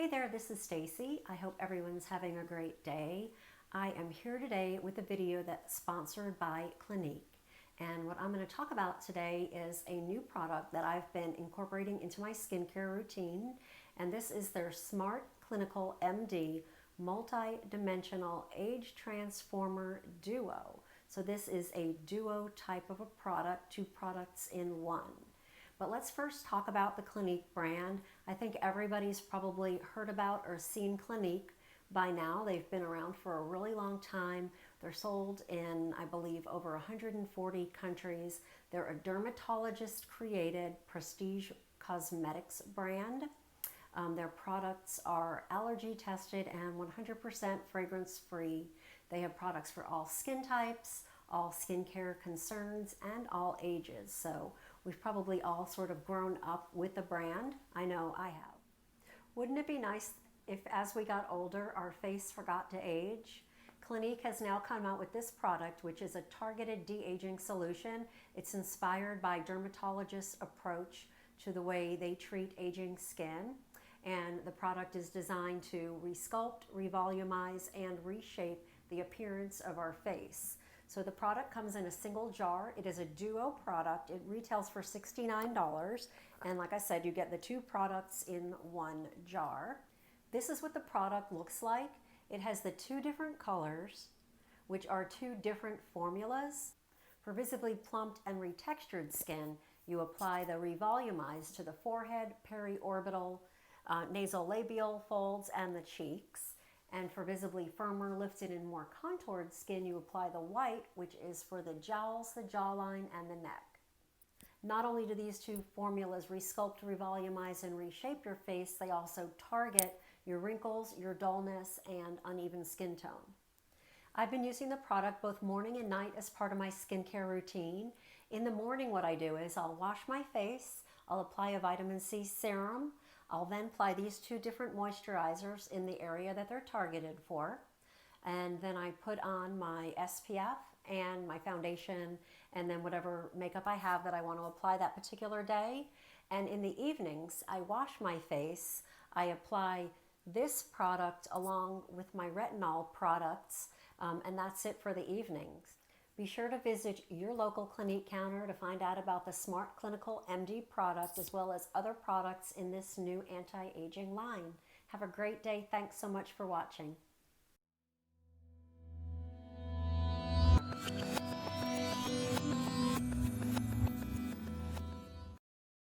there, this is Stacie. I hope everyone's having a great day. I am here today with a video that's sponsored by Clinique. And what I'm going to talk about today is a new product that I've been incorporating into my skincare routine. And this is their Smart Clinical MD Multi-Dimensional Age Transformer Duo. So this is a duo type of a product, two products in one. But let's first talk about the Clinique brand. I think everybody's probably heard about or seen Clinique by now. They've been around for a really long time. They're sold in, I believe, over 140 countries. They're a dermatologist-created prestige cosmetics brand. Their products are allergy tested and 100% fragrance free. They have products for all skin types, all skincare concerns, and all ages. So we've probably all sort of grown up with the brand. I know I have. Wouldn't it be nice if as we got older, our face forgot to age? Clinique has now come out with this product, which is a targeted de-aging solution. It's inspired by dermatologists' approach to the way they treat aging skin. And the product is designed to resculpt, revolumize, and reshape the appearance of our face. So the product comes in a single jar. It is a duo product. It retails for $69. And like I said, you get the two products in one jar. This is what the product looks like. It has the two different colors, which are two different formulas. For visibly plumped and retextured skin, you apply the Revolumize to the forehead, periorbital, nasolabial folds, and the cheeks. And for visibly firmer, lifted, and more contoured skin, you apply the white, which is for the jowls, the jawline, and the neck. Not only do these two formulas resculpt, revolumize, and reshape your face, they also target your wrinkles, your dullness, and uneven skin tone. I've been using the product both morning and night as part of my skincare routine. In the morning, what I do is I'll wash my face, I'll apply a vitamin C serum, I'll then apply these two different moisturizers in the area that they're targeted for. And then I put on my SPF and my foundation and then whatever makeup I have that I want to apply that particular day. And in the evenings, I wash my face. I apply this product along with my retinol products, and that's it for the evenings. Be sure to visit your local Clinique counter to find out about the Smart Clinical MD product as well as other products in this new anti-aging line. Have a great day. Thanks so much for watching.